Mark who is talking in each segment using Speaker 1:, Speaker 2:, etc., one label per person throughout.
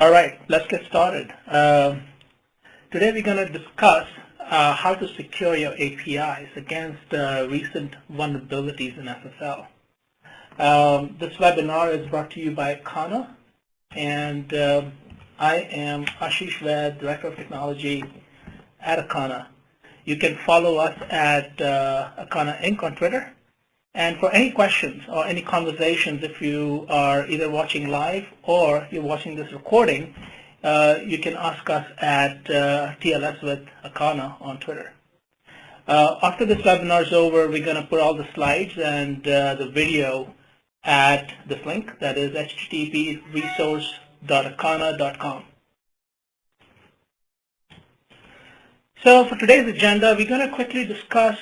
Speaker 1: All right, let's get started. Today we're going to discuss how to secure your APIs against recent vulnerabilities in SSL. This webinar is brought to you by Kana, and I am Ashish Ved, Director of Technology at Akana. You can follow us at Akana Inc. on Twitter. And for any questions or any conversations, if you are either watching live or you're watching this recording, you can ask us at TLS with Akana on Twitter. After this webinar is over, we're going to put all the slides and the video at this link, that is http://resource.akana.com. So for today's agenda, we're going to quickly discuss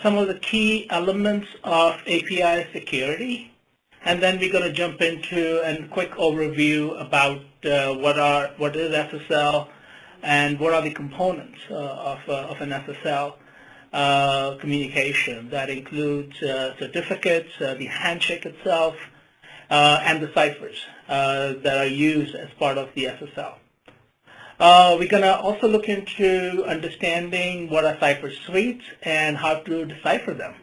Speaker 1: some of the key elements of API security, and then we're going to jump into a quick overview about what is SSL and what are the components of an SSL communication. That includes certificates, the handshake itself, and the ciphers that are used as part of the SSL. We're going to also look into understanding what are Cipher Suites and how to decipher them.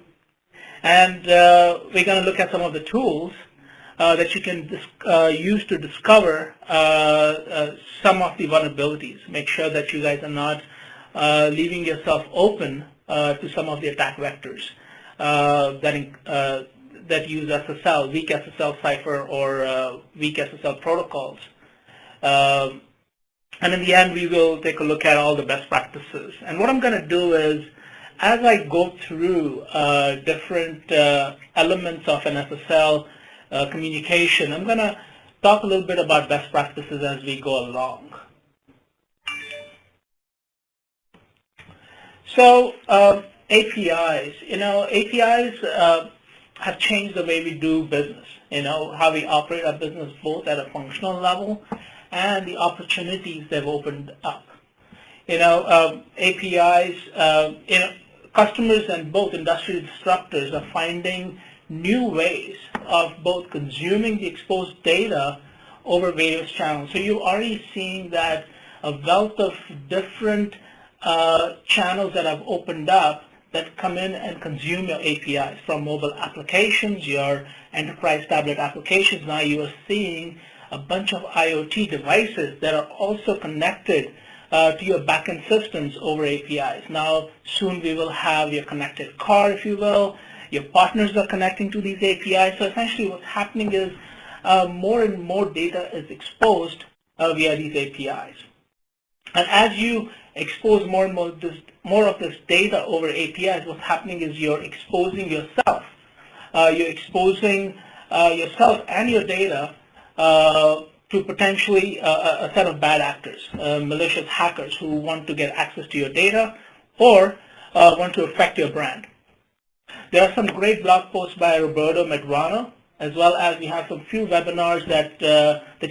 Speaker 1: And we're going to look at some of the tools that you can use to discover some of the vulnerabilities. Make sure that you guys are not leaving yourself open to some of the attack vectors that use SSL, weak SSL cipher or weak SSL protocols. And in the end, we will take a look at all the best practices. And what I'm going to do is, as I go through different elements of an SSL communication, I'm going to talk a little bit about best practices as we go along. So APIs, APIs have changed the way we do business, how we operate our business both at a functional level and the opportunities they've opened up. APIs, customers and both industry disruptors are finding new ways of both consuming the exposed data over various channels. So you're already seeing that a wealth of different channels that have opened up that come in and consume your APIs, from mobile applications, your enterprise tablet applications. Now you are seeing a bunch of IoT devices that are also connected to your backend systems over APIs. Now, soon we will have your connected car, if you will. Your partners are connecting to these APIs. So essentially what's happening is more and more data is exposed via these APIs. And as you expose more and more of this data over APIs, what's happening is you're exposing yourself. You're exposing yourself and your data to potentially a set of bad actors, malicious hackers who want to get access to your data or want to affect your brand. There are some great blog posts by Roberto Medrano, as well as we have some few webinars that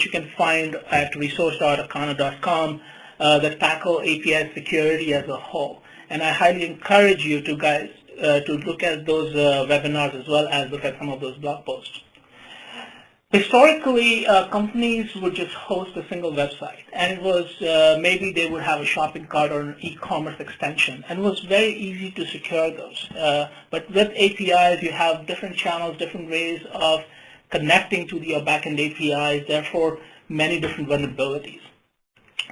Speaker 1: you can find at resource.akana.com that tackle API security as a whole. And I highly encourage you to guys to look at those webinars as well as look at some of those blog posts. Historically, companies would just host a single website, and it was maybe they would have a shopping cart or an e-commerce extension, and it was very easy to secure those. But with APIs, you have different channels, different ways of connecting to your backend APIs, therefore many different vulnerabilities.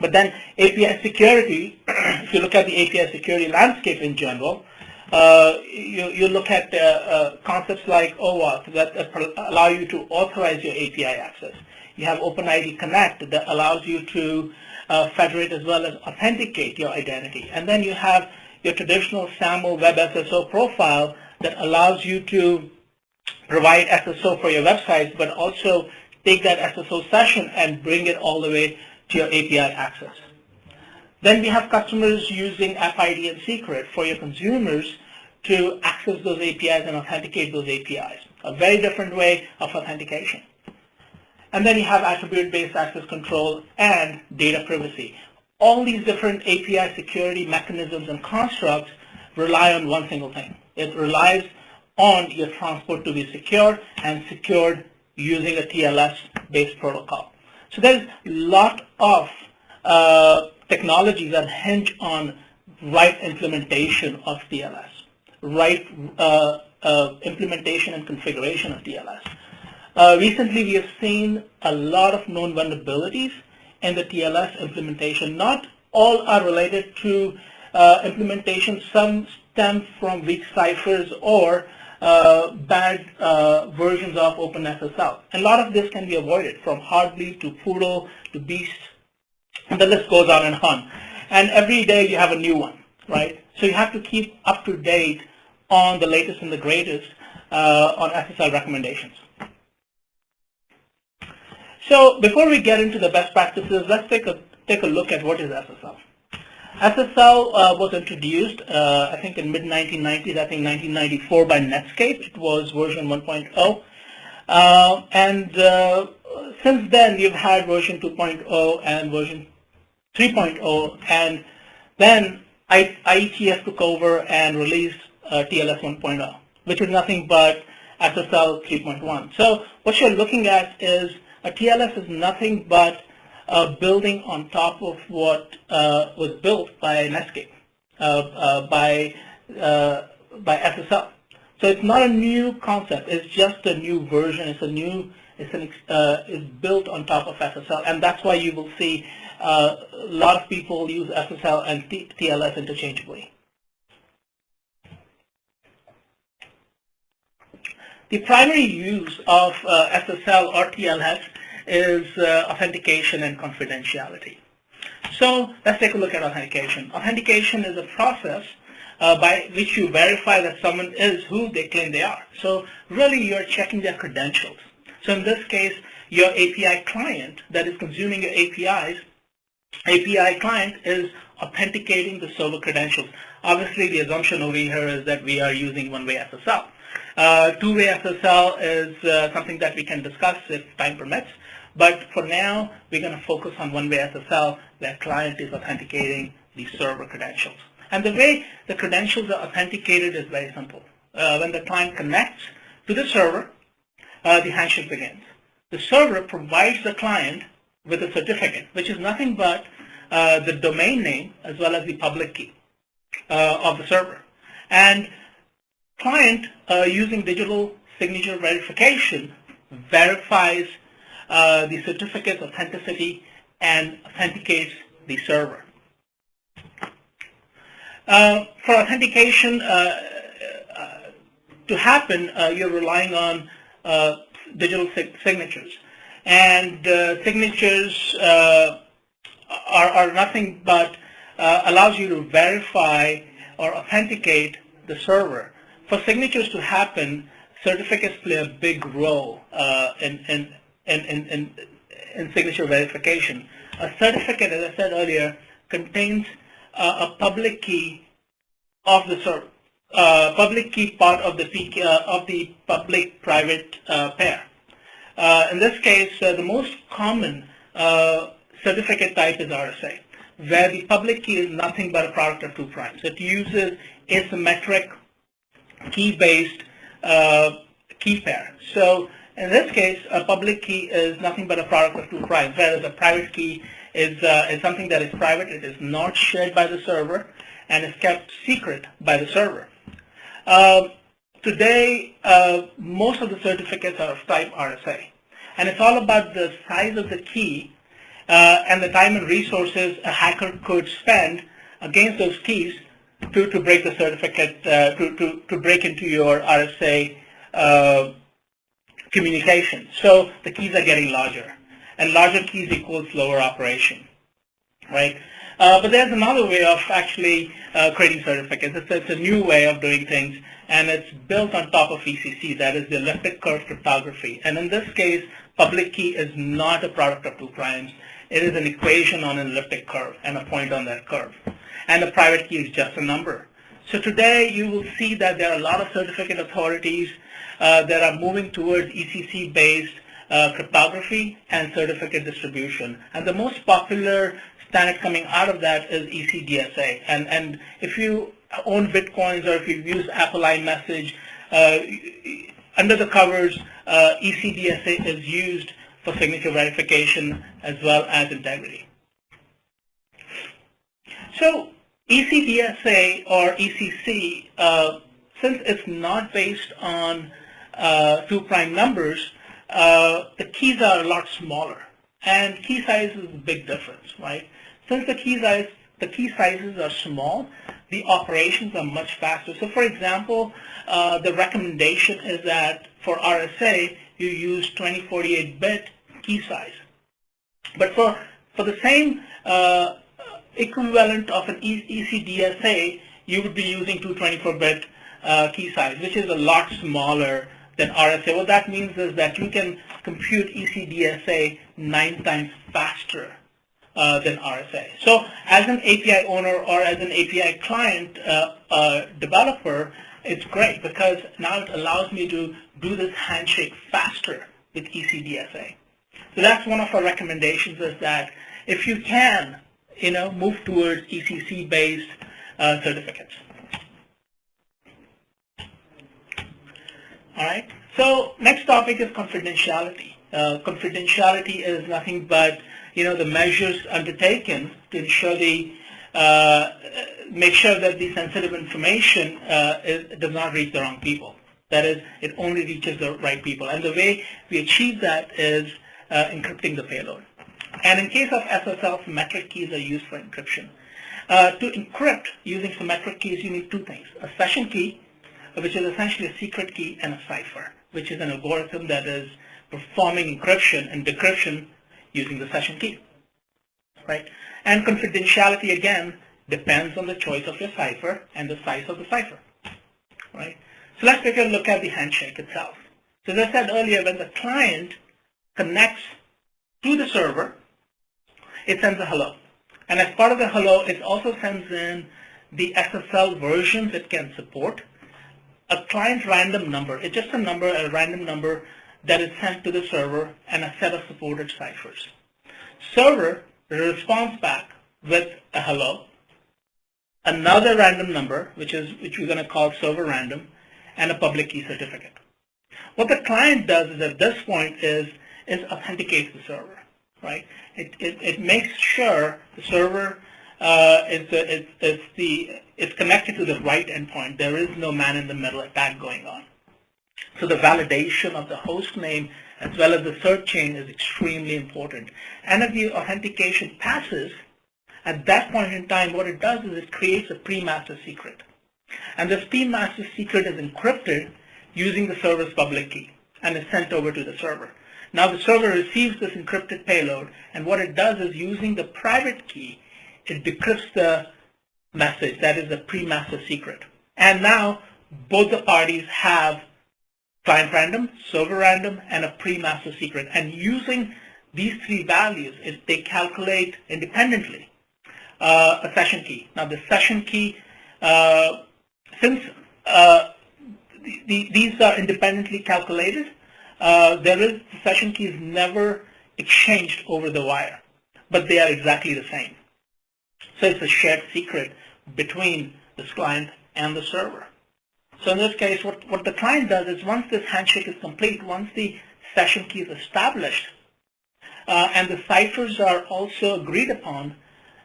Speaker 1: But then API security, if you look at the API security landscape in general, you look at concepts like OAuth that allow you to authorize your API access. You have OpenID Connect that allows you to federate as well as authenticate your identity. And then you have your traditional SAML Web SSO profile that allows you to provide SSO for your websites, but also take that SSO session and bring it all the way to your API access. Then we have customers using AppID and secret for your consumers to access those APIs and authenticate those APIs. A very different way of authentication. And then you have attribute-based access control and data privacy. All these different API security mechanisms and constructs rely on one single thing. It relies on your transport to be secure and secured using a TLS-based protocol. So there's a lot of technologies that hinge on right implementation of TLS, right implementation and configuration of TLS. Recently, we have seen a lot of known vulnerabilities in the TLS implementation. Not all are related to implementation. Some stem from weak ciphers or bad versions of OpenSSL. And a lot of this can be avoided, from Heartbleed to Poodle to Beast, and the list goes on and on. And every day you have a new one, right? So you have to keep up to date on the latest and the greatest on SSL recommendations. So before we get into the best practices, let's take a look at what is SSL. SSL was introduced, I think in mid-1990s, I think 1994 by Netscape. It was version 1.0. Since then, you've had version 2.0 and version 3.0, and then IETF took over and released TLS 1.0, which is nothing but SSL 3.1. So what you're looking at is a TLS is nothing but building on top of what was built by Netscape, by SSL. So it's not a new concept. It's just a new version. It's built on top of SSL, and that's why you will see a lot of people use SSL and TLS interchangeably. The primary use of SSL or TLS is authentication and confidentiality. So let's take a look at authentication. Authentication is a process by which you verify that someone is who they claim they are. So really you're checking their credentials. So in this case, your API client that is consuming your APIs, API client is authenticating the server credentials. Obviously the assumption over here is that we are using one-way SSL. Two-way SSL is something that we can discuss if time permits, but for now we're going to focus on one-way SSL where client is authenticating the server credentials. And the way the credentials are authenticated is very simple. When the client connects to the server, the handshake begins. The server provides the client with a certificate, which is nothing but the domain name as well as the public key of the server. And client, using digital signature verification, verifies the certificate's authenticity and authenticates the server. For authentication to happen, you're relying on digital signatures. And signatures are nothing but allows you to verify or authenticate the server. For signatures to happen, certificates play a big role in signature verification. A certificate, as I said earlier, contains a public key of the server, public key part of the public-private pair. In this case, the most common certificate type is RSA, where the public key is nothing but a product of two primes. It uses asymmetric key-based key pair. So in this case, a public key is nothing but a product of two primes, whereas a private key is something that is private. It is not shared by the server and is kept secret by the server. Today, most of the certificates are of type RSA, and it's all about the size of the key and the time and resources a hacker could spend against those keys to break the certificate, to break into your RSA communication. So the keys are getting larger, and larger keys equals slower operation, right? But there's another way of actually creating certificates. It's a new way of doing things, and it's built on top of ECC, that is the elliptic curve cryptography. And in this case, public key is not a product of two primes. It is an equation on an elliptic curve and a point on that curve. And the private key is just a number. So today you will see that there are a lot of certificate authorities that are moving towards ECC-based cryptography and certificate distribution. And the most popular standard coming out of that is ECDSA. And if you own Bitcoins or if you use Apple iMessage, under the covers, ECDSA is used for signature verification as well as integrity. So ECDSA or ECC, since it's not based on 2 prime numbers, the keys are a lot smaller, and key size is a big difference, right? Since the key sizes are small, the operations are much faster. So for example, the recommendation is that for RSA, you use 2048-bit key size. But for the same equivalent of an ECDSA, you would be using 224-bit key size, which is a lot smaller than RSA. What that means is that you can compute ECDSA 9 times faster than RSA. So as an API owner or as an API client developer, it's great because now it allows me to do this handshake faster with ECDSA. So that's one of our recommendations, is that if you can, move towards ECC-based certificates. All right. So next topic is confidentiality. Confidentiality is nothing but the measures undertaken to ensure make sure that the sensitive information does not reach the wrong people. That is, it only reaches the right people. And the way we achieve that is encrypting the payload. And in case of SSL, symmetric keys are used for encryption. To encrypt using symmetric keys, you need 2 things: a session key, which is essentially a secret key, and a cipher, which is an algorithm that is performing encryption and decryption using the session key, right? And confidentiality, again, depends on the choice of your cipher and the size of the cipher, right? So let's take a look at the handshake itself. So as I said earlier, when the client connects to the server, it sends a hello. And as part of the hello, it also sends in the SSL versions it can support, a client random number. It's just a random number that is sent to the server, and a set of supported ciphers. Server responds back with a hello, another random number, which we're going to call server random, and a public key certificate. What the client does is at this point is authenticates the server, right? It makes sure the server is connected to the right endpoint. There is no man-in-the-middle attack going on. So the validation of the host name as well as the cert chain is extremely important. And if the authentication passes, at that point in time, what it does is it creates a pre-master secret. And this pre-master secret is encrypted using the server's public key and is sent over to the server. Now the server receives this encrypted payload, and what it does is, using the private key, it decrypts the message, that is the pre-master secret. And now both the parties have client random, server random, and a pre-master secret. And using these 3 values, they calculate independently a session key. Now the session key, since these are independently calculated, the session key is never exchanged over the wire, but they are exactly the same. So it's a shared secret between this client and the server. So in this case, what the client does is, once this handshake is complete, once the session key is established, and the ciphers are also agreed upon,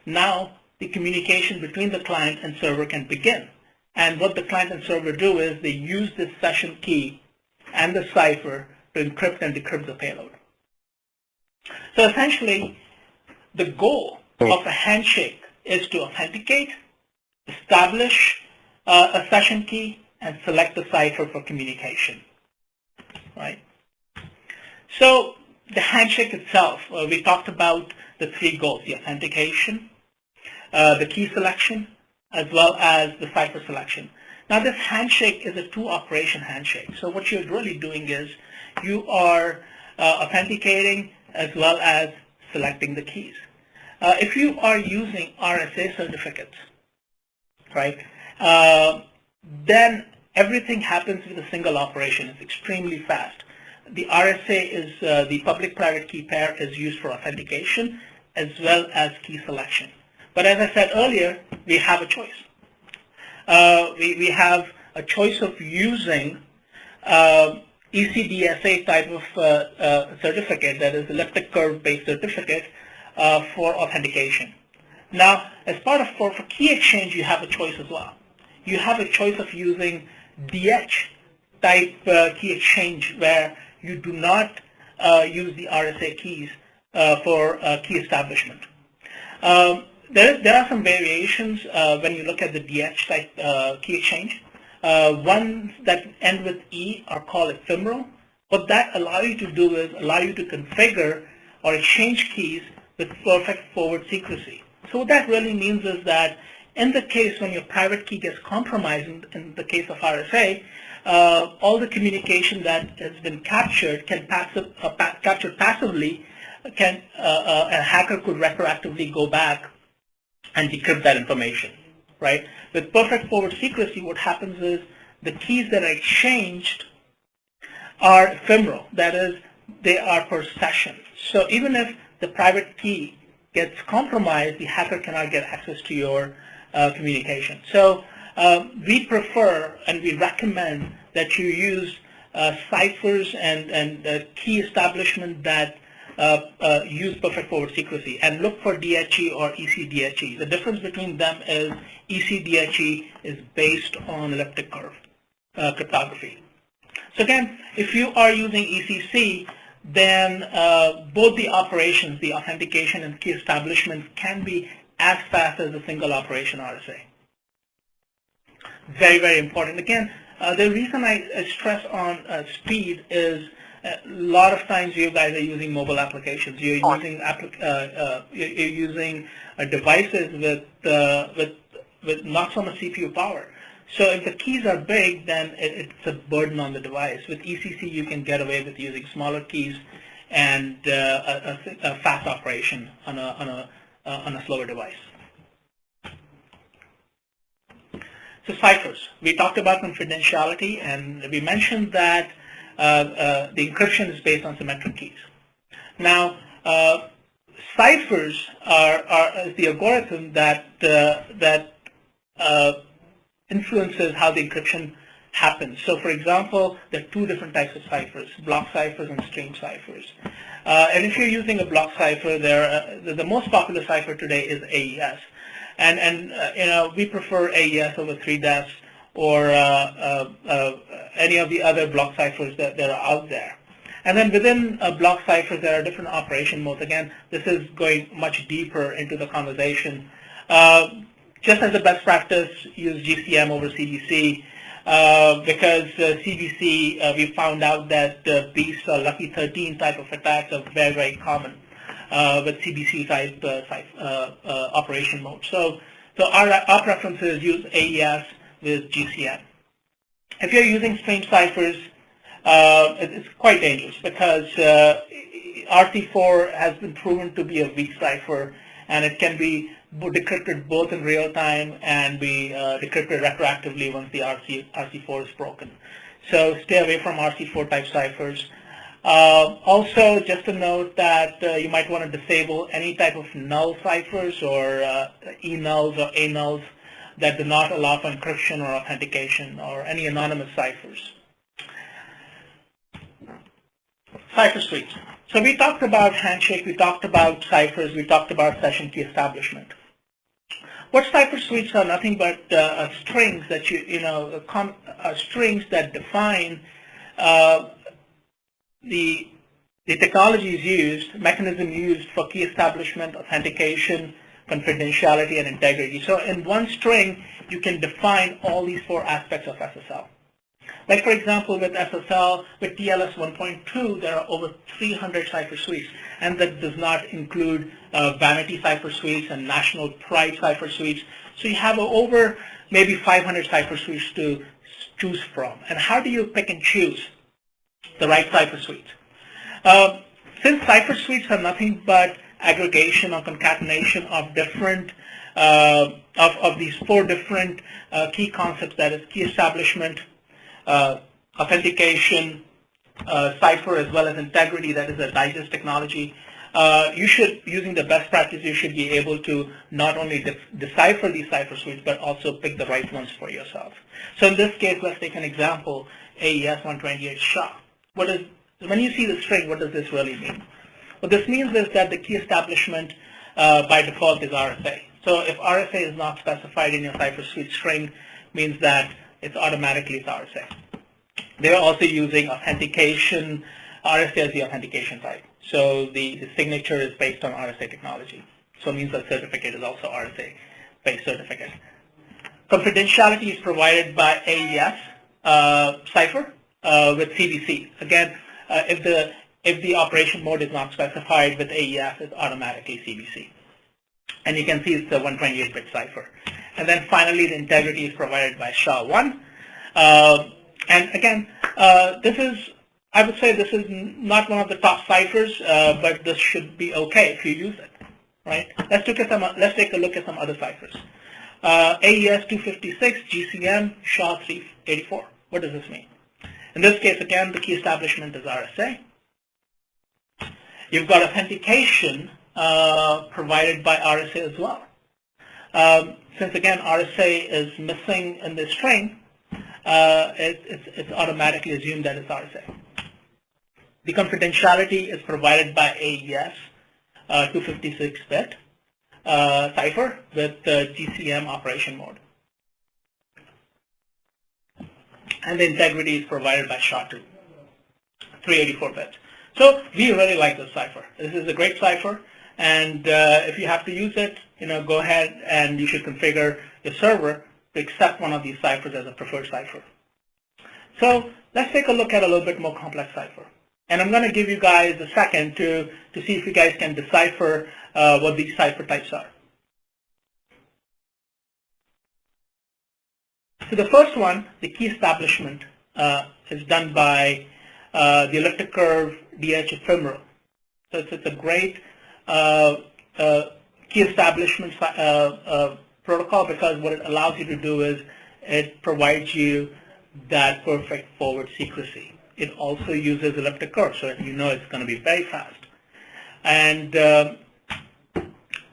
Speaker 1: now the communication between the client and server can begin. And what the client and server do is they use this session key and the cipher to encrypt and decrypt the payload. So essentially, the goal of a handshake is to authenticate, establish a session key, and select the cipher for communication, right? So the handshake itself, we talked about the 3 goals: the authentication, the key selection, as well as the cipher selection. Now this handshake is a 2-operation handshake. So what you're really doing is you are authenticating as well as selecting the keys. If you are using RSA certificates, right, then everything happens with a single operation. It's extremely fast. The RSA is the public-private key pair is used for authentication as well as key selection. But as I said earlier, we have a choice. We have a choice of using ECDSA type of certificate, that is elliptic curve based certificate for authentication. Now, as part of for key exchange, you have a choice as well. You have a choice of using DH type key exchange, where you do not use the RSA keys for key establishment. There are some variations when you look at the DH type key exchange. Ones that end with E are called ephemeral. What that allows you to do is allow you to configure or exchange keys with perfect forward secrecy. So what that really means is that in the case when your private key gets compromised, in the case of RSA, all the communication that has been captured can captured passively. A hacker could retroactively go back and decrypt that information, right? With perfect forward secrecy, what happens is the keys that are exchanged are ephemeral. That is, they are per session. So even if the private key gets compromised, the hacker cannot get access to your communication. So we prefer and we recommend that you use ciphers and key establishment that use perfect forward secrecy, and look for DHE or ECDHE. The difference between them is ECDHE is based on elliptic curve cryptography. So again, if you are using ECC, then both the operations, the authentication and key establishment, can be as fast as a single operation RSA. Very, very important. Again, the reason I stress on speed is a lot of times you guys are using mobile applications. You're using devices with not so much CPU power. So if the keys are big, then it's a burden on the device. With ECC, you can get away with using smaller keys and a fast operation on a slower device. So ciphers. We talked about confidentiality, and we mentioned that the encryption is based on symmetric keys. Now, ciphers are the algorithm that influences how the encryption happens. So, for example, there are two different types of ciphers: block ciphers and string ciphers. And if you're using a block cipher, the most popular cipher today is AES, and we prefer AES over 3DES or any of the other block ciphers that are out there. And then within block ciphers, there are different operation modes. Again, this is going much deeper into the conversation. Just as a best practice, use GCM over CBC because CBC, we found out that beast or lucky 13 type of attacks are very, very common with CBC type operation mode. So our preference is use AES with GCM. If you're using string ciphers, it's quite dangerous because RC4 has been proven to be a weak cipher, and it can be decrypted both in real time and be decrypted retroactively once the RC4 is broken. So stay away from RC4 type ciphers. Also, just a note that you might want to disable any type of null ciphers or E-nulls or A-nulls that do not allow for encryption or authentication, or any anonymous ciphers. Cipher Suites. So we talked about handshake, we talked about ciphers, we talked about session key establishment. What Cipher Suites are nothing but strings that strings that define the technologies used, mechanism used for key establishment, authentication, confidentiality, and integrity. So in one string, you can define all these four aspects of SSL. Like, for example, with SSL, with TLS 1.2, there are over 300 Cipher Suites, and that does not include vanity Cipher Suites and national pride Cipher Suites. So you have over maybe 500 Cipher Suites to choose from. And how do you pick and choose the right Cipher Suite? Since Cipher Suites are nothing but aggregation or concatenation of different of these four different key concepts, that is key establishment, authentication, Cypher, as well as integrity, that is a digest technology. Using the best practice, you should be able to not only decipher these Cipher Suites, but also pick the right ones for yourself. So in this case, let's take an example, AES 128 SHA. when you see the string, what does this really mean? What this means is that the key establishment by default is RSA. So if RSA is not specified in your Cipher Suite string, means that it's automatically RSA. They're also using authentication, RSA as the authentication type. So the signature is based on RSA technology. So it means that certificate is also RSA-based certificate. Confidentiality is provided by AES, Cypher, with CBC. Again, if the operation mode is not specified with AES, it's automatically CBC. And you can see it's a 128-bit cipher. And then finally, the integrity is provided by SHA-1. And again, I would say this is not one of the top ciphers, but this should be okay if you use it, right? Let's take a look at some other ciphers. AES 256, GCM, SHA-384. What does this mean? In this case, again, the key establishment is RSA. You've got authentication provided by RSA as well. Since again RSA is missing in the string, it's automatically assumed that it's RSA. The confidentiality is provided by AES 256-bit cipher with the GCM operation mode. And the integrity is provided by SHA-2, 384-bit. So we really like this cipher. This is a great cipher, and if you have to use it, go ahead and you should configure your server to accept one of these ciphers as a preferred cipher. So let's take a look at a little bit more complex cipher. And I'm going to give you guys a second to see if you guys can decipher what these cipher types are. So the first one, the key establishment, is done by the Eelliptic Curve DH ephemeral. So it's a great key establishment protocol, because what it allows you to do is it provides you that perfect forward secrecy. It also uses elliptic curve, so you know it's going to be very fast. And the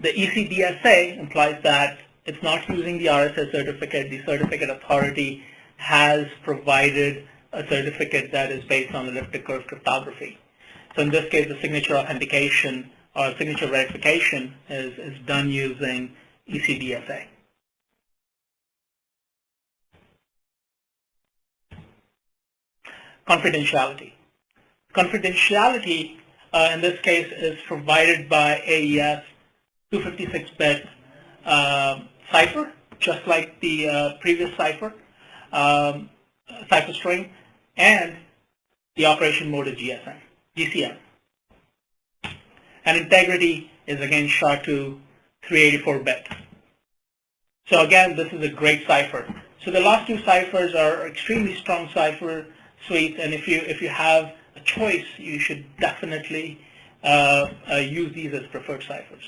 Speaker 1: ECDSA implies that it's not using the RSA certificate. The certificate authority has provided a certificate that is based on elliptic curve cryptography. So in this case, the signature authentication or signature verification is done using ECDSA. Confidentiality. Confidentiality in this case is provided by AES 256-bit cipher, just like the previous cipher, cipher string, and the operation mode is GCM. And integrity is again SHA-2 384-bit. So again, this is a great cipher. So the last two ciphers are extremely strong cipher suites, and if you have a choice, you should definitely use these as preferred ciphers.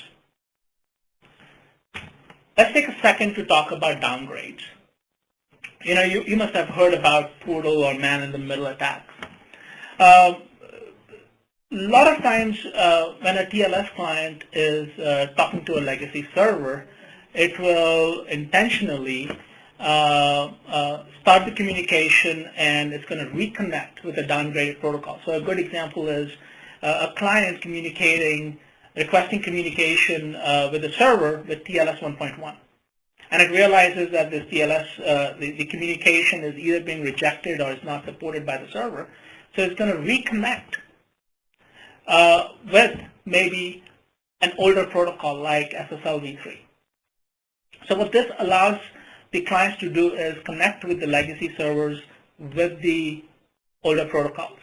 Speaker 1: Let's take a second to talk about downgrades. You must have heard about poodle or man-in-the-middle attacks. A lot of times when a TLS client is talking to a legacy server, it will intentionally start the communication, and it's going to reconnect with a downgraded protocol. So a good example is a client requesting communication with a server with TLS 1.1. And it realizes that this TLS, the communication is either being rejected or is not supported by the server. So it's going to reconnect with maybe an older protocol like SSLv3. So what this allows the clients to do is connect with the legacy servers with the older protocols.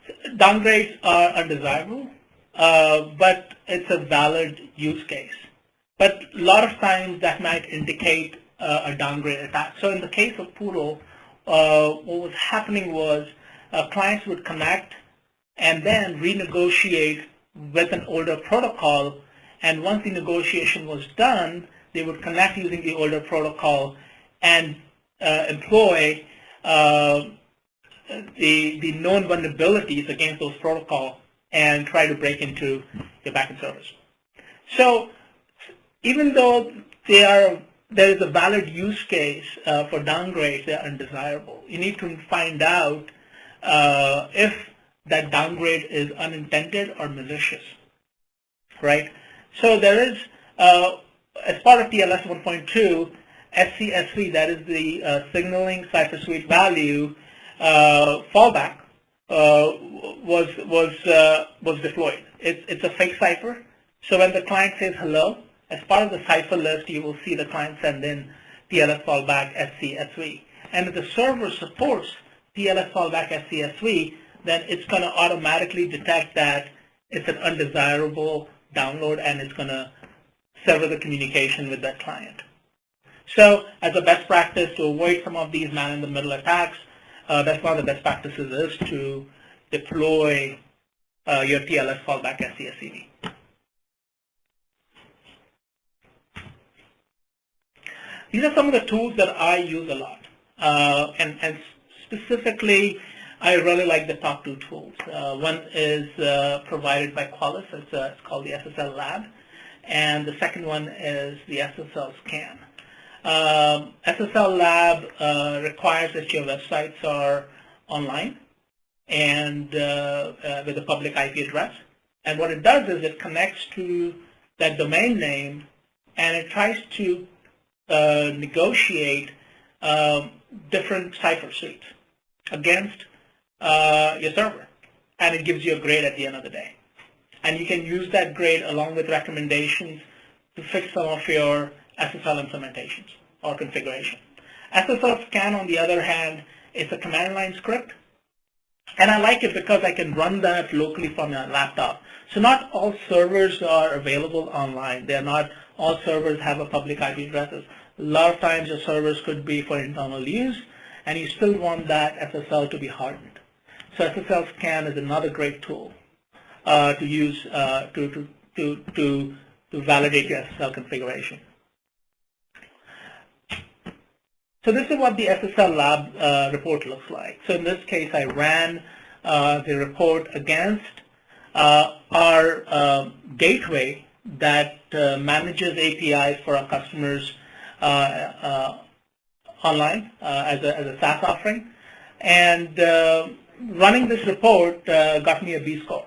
Speaker 1: So downgrades are undesirable, but it's a valid use case. But a lot of times that might indicate a downgrade attack. So in the case of Poodle, what was happening was clients would connect and then renegotiate with an older protocol, and once the negotiation was done, they would connect using the older protocol and employ the known vulnerabilities against those protocols and try to break into your backend service. So even though there is a valid use case for downgrades, they are undesirable. You need to find out if that downgrade is unintended or malicious, right? So there is, as part of TLS 1.2, SSLv3, that is the signaling Cipher Suite value fallback, was deployed. It's a fake cipher. So when the client says hello, as part of the cipher list, you will see the client send in TLS fallback SSLv3. And if the server supports TLS fallback SSLv3, then it's going to automatically detect that it's an undesirable download, and it's going to sever the communication with that client. So as a best practice to avoid some of these man-in-the-middle attacks, that's one of the best practices is to deploy your TLS fallback SSLv. These are some of the tools that I use a lot, and specifically, I really like the top two tools. One is provided by Qualys. It's called the SSL Lab, and the second one is the SSL Scan. SSL Lab requires that your websites are online and with a public IP address. And what it does is it connects to that domain name, and it tries to negotiate different Cipher Suites against your server, and it gives you a grade at the end of the day. And you can use that grade along with recommendations to fix some of your SSL implementations or configuration. SSL Scan, on the other hand, is a command line script, and I like it because I can run that locally from my laptop. So not all servers are available online. They're not all servers have a public IP addresses. A lot of times your servers could be for internal use, and you still want that SSL to be hardened. So SSL Scan is another great tool to use to validate your SSL configuration. So this is what the SSL Lab report looks like. So in this case, I ran the report against our gateway that manages APIs for our customers online as a SaaS offering. And running this report got me a B score.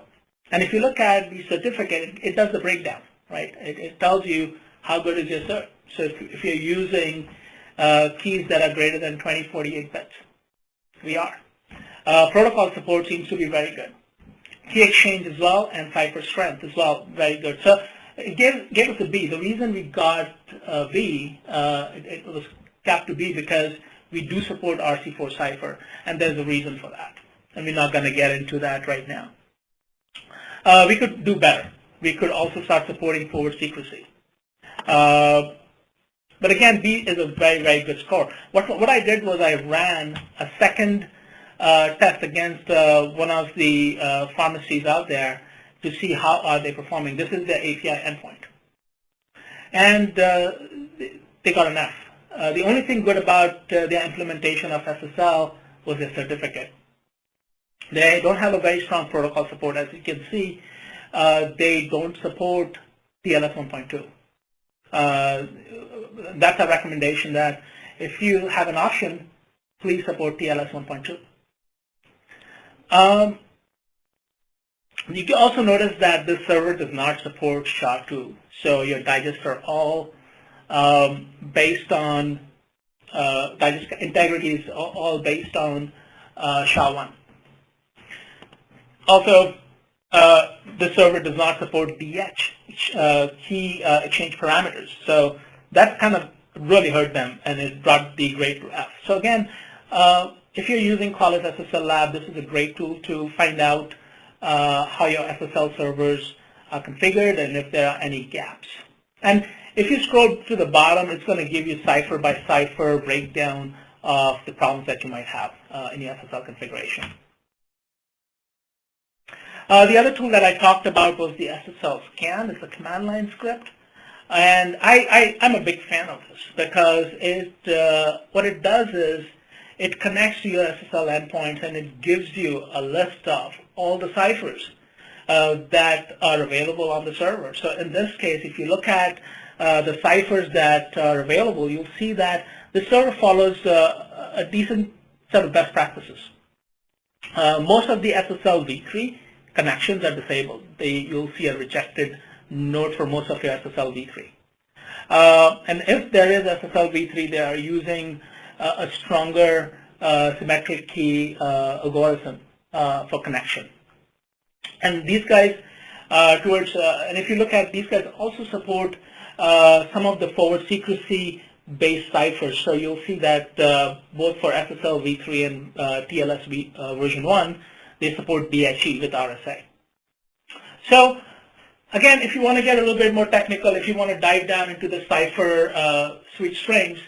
Speaker 1: And if you look at the certificate, it does the breakdown, right? It tells you how good is your cert. So if you're using keys that are greater than 2048 bits, we are. Protocol support seems to be very good. Key exchange as well, and Cypher strength as well, very good. So it gave us a B. The reason we got a B, it was capped to B because we do support RC4 Cypher, and there's a reason for that. And we're not going to get into that right now. We could do better. We could also start supporting forward secrecy. But again, B is a very, very good score. What I did was I ran a second test against one of the pharmacies out there to see how are they performing. This is the API endpoint. And they got an F. The only thing good about their implementation of SSL was their certificate. They don't have a very strong protocol support. As you can see, they don't support TLS 1.2. That's a recommendation that if you have an option, please support TLS 1.2. You can also notice that this server does not support SHA-2. So your digests are all based on, digest integrity is all based on SHA-1. Also, the server does not support DH, key exchange parameters. So that kind of really hurt them, and it brought the grade to F. So again, if you're using Qualys SSL Lab, this is a great tool to find out how your SSL servers are configured and if there are any gaps. And if you scroll to the bottom, it's going to give you cipher by cipher breakdown of the problems that you might have in your SSL configuration. The other tool that I talked about was the SSL Scan. It's a command line script. And I'm a big fan of this because what it does is it connects to your SSL endpoints, and it gives you a list of all the ciphers that are available on the server. So in this case, if you look at the ciphers that are available, you'll see that the server follows a decent set of best practices. Most of the SSLv3 connections are disabled. You'll see a rejected node for most of your SSLv3. And if there is SSLv3, they are using a stronger symmetric key algorithm for connection. And these guys, and if you look at these guys, also support some of the forward secrecy-based ciphers. So you'll see that both for SSLv3 and TLS version 1, they support DHE with RSA. So again, if you want to get a little bit more technical, if you want to dive down into the Cipher suite strings,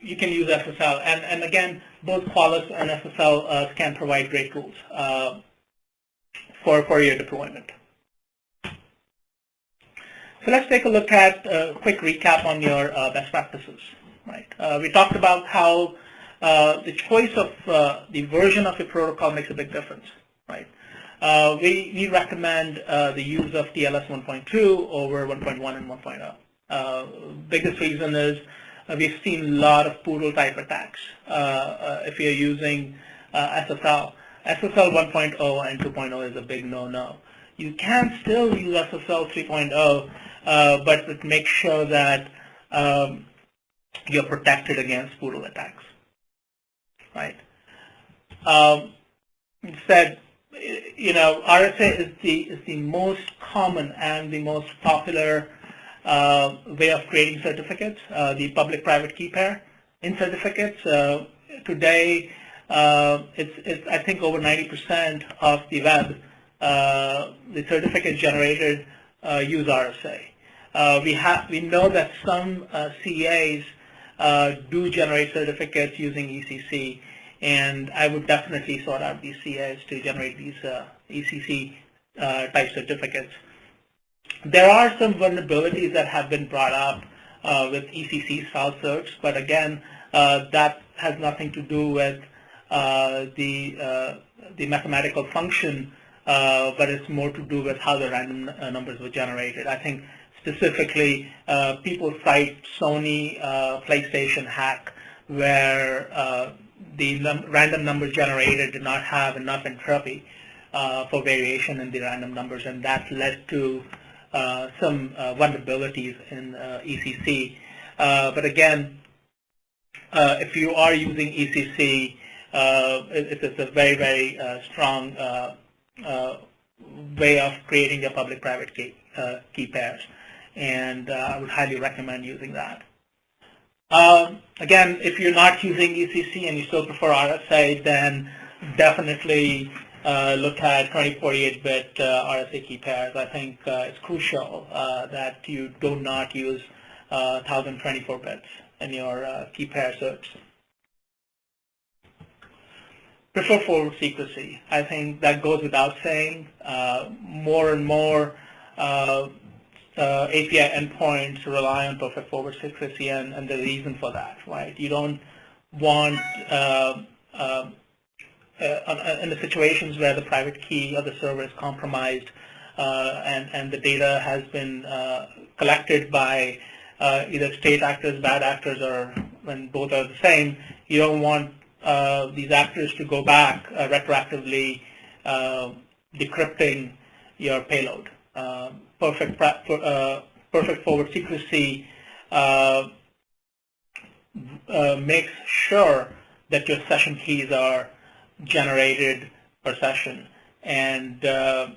Speaker 1: you can use SSL. And again, both Qualys and SSL can provide great tools for your deployment. So let's take a look at a quick recap on your best practices. Right? We talked about how the choice of the version of your protocol makes a big difference. Right? We recommend the use of TLS 1.2 over 1.1 and 1.0. Biggest reason is we've seen a lot of poodle type attacks if you're using SSL. SSL 1.0 and 2.0 is a big no-no. You can still use SSL 3.0, but make sure that you're protected against poodle attacks. Right? Instead, RSA is the most common and the most popular way of creating certificates, the public-private key pair in certificates. Today, it's I think over 90% of the web, the certificates generated use RSA. We know that some CAs do generate certificates using ECC, and I would definitely sort out these CAs to generate these ECC type certificates. There are some vulnerabilities that have been brought up with ECC style certs, but again, that has nothing to do with the mathematical function, but it's more to do with how the random numbers were generated. I think specifically people cite Sony PlayStation hack where the random numbers generated did not have enough entropy for variation in the random numbers, and that led to some vulnerabilities in ECC. But again, if you are using ECC, it's a very, very strong way of creating your public-private key pairs, and I would highly recommend using that. Again, if you're not using ECC and you still prefer RSA, then definitely look at 2048-bit RSA key pairs. I think it's crucial that you do not use 1024 bits in your key pair search. Prefer forward secrecy. I think that goes without saying. More and more API endpoints rely on perfect forward secrecy, and the reason for that, right? You don't want in the situations where the private key of the server is compromised and the data has been collected by either state actors, bad actors, or when both are the same, you don't want these actors to go back retroactively decrypting your payload. Perfect forward secrecy makes sure that your session keys are generated per session, and there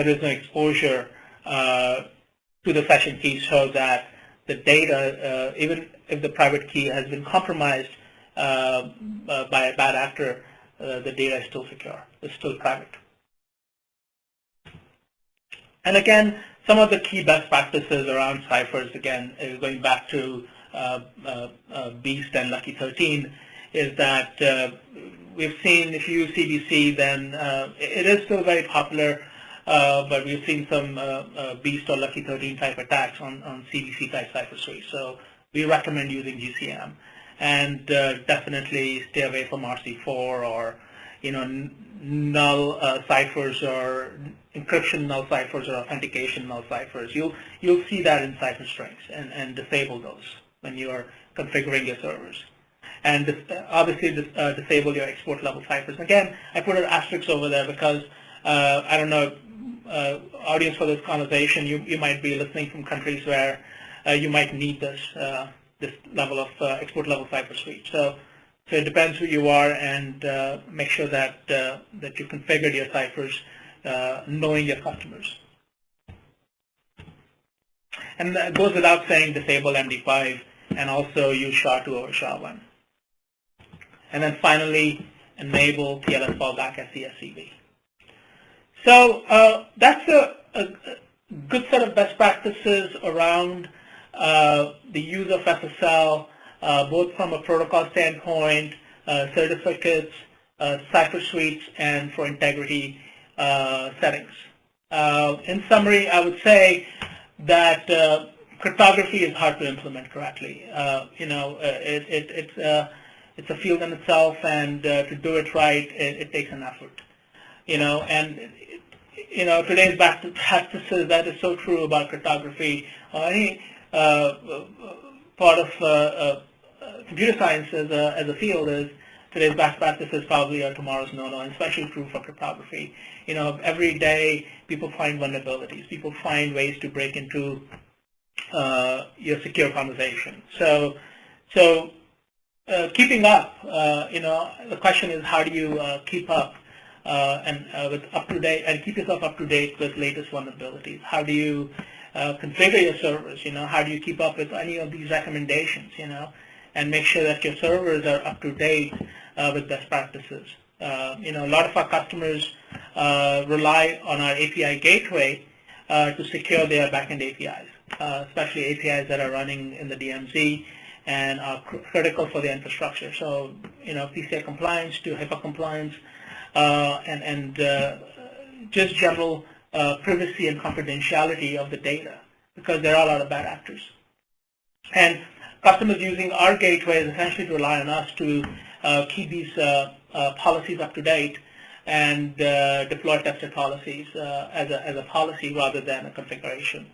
Speaker 1: is no exposure to the session keys, so that the data, even if the private key has been compromised by a bad actor, the data is still secure. It's still private. And again, some of the key best practices around ciphers, again, is going back to Beast and Lucky 13, is that we've seen, if you use CBC, then it is still very popular, but we've seen some Beast or Lucky 13 type attacks on CBC type Cipher Suites. So we recommend using GCM, and definitely stay away from RC4 or null ciphers or encryption null ciphers or authentication null ciphers. You'll see that in cipher strings, and disable those when you are configuring your servers. and obviously disable your export level ciphers. Again, I put an asterisk over there because I don't know, audience for this conversation, you might be listening from countries where you might need this level of export level Cipher suite. So it depends who you are, and make sure that you configured your ciphers knowing your customers. And that goes without saying, disable MD5 and also use SHA-2 over SHA-1. And then finally, enable TLS fallback as CSCV. So that's a good set of best practices around the use of SSL, both from a protocol standpoint, certificates, Cipher Suites, and for integrity settings. In summary, I would say that cryptography is hard to implement correctly. It's a field in itself, and to do it right, it takes an effort. Today's best practices, that is so true about cryptography. Any part of computer science as a field is today's best practices probably are tomorrow's no-no, and especially true for cryptography. Every day people find vulnerabilities. People find ways to break into your secure conversation. So keeping up, the question is, how do you keep up with up-to-date and keep yourself up to date with latest vulnerabilities? How do you configure your servers? How do you keep up with any of these recommendations? And make sure that your servers are up to date with best practices. A lot of our customers rely on our API gateway to secure their backend APIs, especially APIs that are running in the DMZ and are critical for their infrastructure. So, PCI compliance to HIPAA compliance, and just general privacy and confidentiality of the data, because there are a lot of bad actors. And customers using our gateways essentially rely on us to keep these policies up to date and deploy tested policies as a policy rather than a configuration.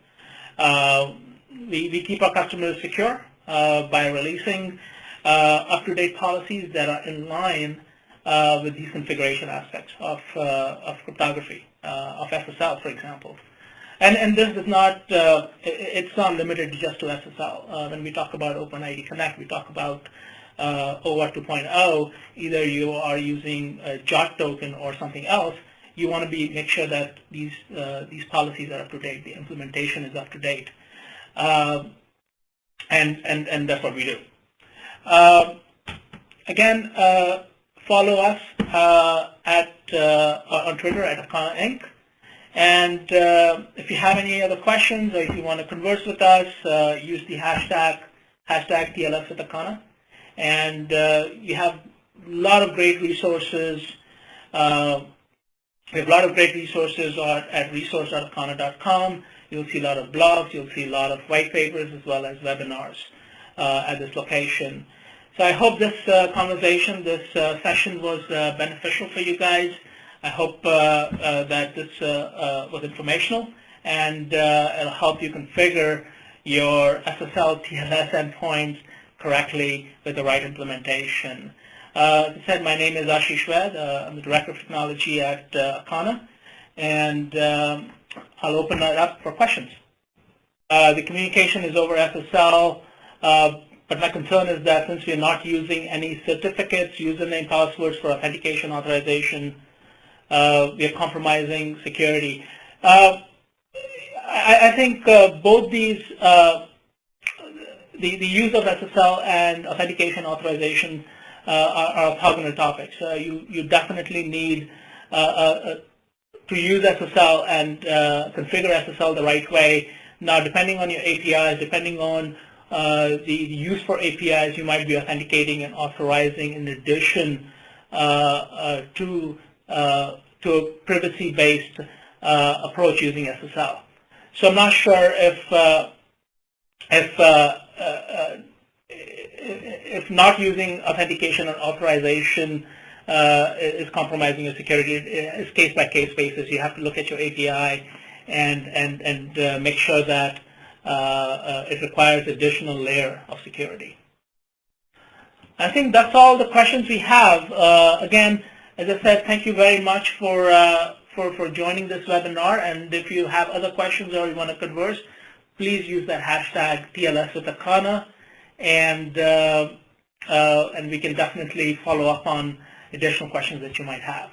Speaker 1: We keep our customers secure by releasing up-to-date policies that are in line with these configuration aspects of cryptography, of SSL, for example. And this is not, it's not limited just to SSL. When we talk about OpenID Connect, we talk about OAuth 2.0, either you are using a JOT token or something else, you want to make sure that these policies are up to date, the implementation is up to date. And that's what we do. Again, follow us on Twitter at Akana Inc. And if you have any other questions, or if you want to converse with us, use the hashtag TLS with Akana. And you have a lot of great resources. We have a lot of great resources at resource.akana.com. You'll see a lot of blogs. You'll see a lot of white papers as well as webinars at this location. So I hope this conversation, this session was beneficial for you guys. I hope that this was informational, and it'll help you configure your SSL TLS endpoints correctly with the right implementation. As I said, my name is Ashish Ved. I'm the Director of Technology at Akana, and I'll open that up for questions. The communication is over SSL, but my concern is that since we're not using any certificates, username, passwords for authentication authorization, we are compromising security. I think both these, the use of SSL and authentication authorization are orthogonal topics. You definitely need to use SSL and configure SSL the right way. Now, depending on your APIs, depending on the use for APIs, you might be authenticating and authorizing in addition to a privacy-based approach using SSL. So I'm not sure if not using authentication and authorization is compromising your security. It's case-by-case basis. You have to look at your API and make sure that it requires additional layer of security. I think that's all the questions we have. Again, as I said, thank you very much for joining this webinar. And if you have other questions or you want to converse, please use that hashtag TLS with Akana, and we can definitely follow up on additional questions that you might have.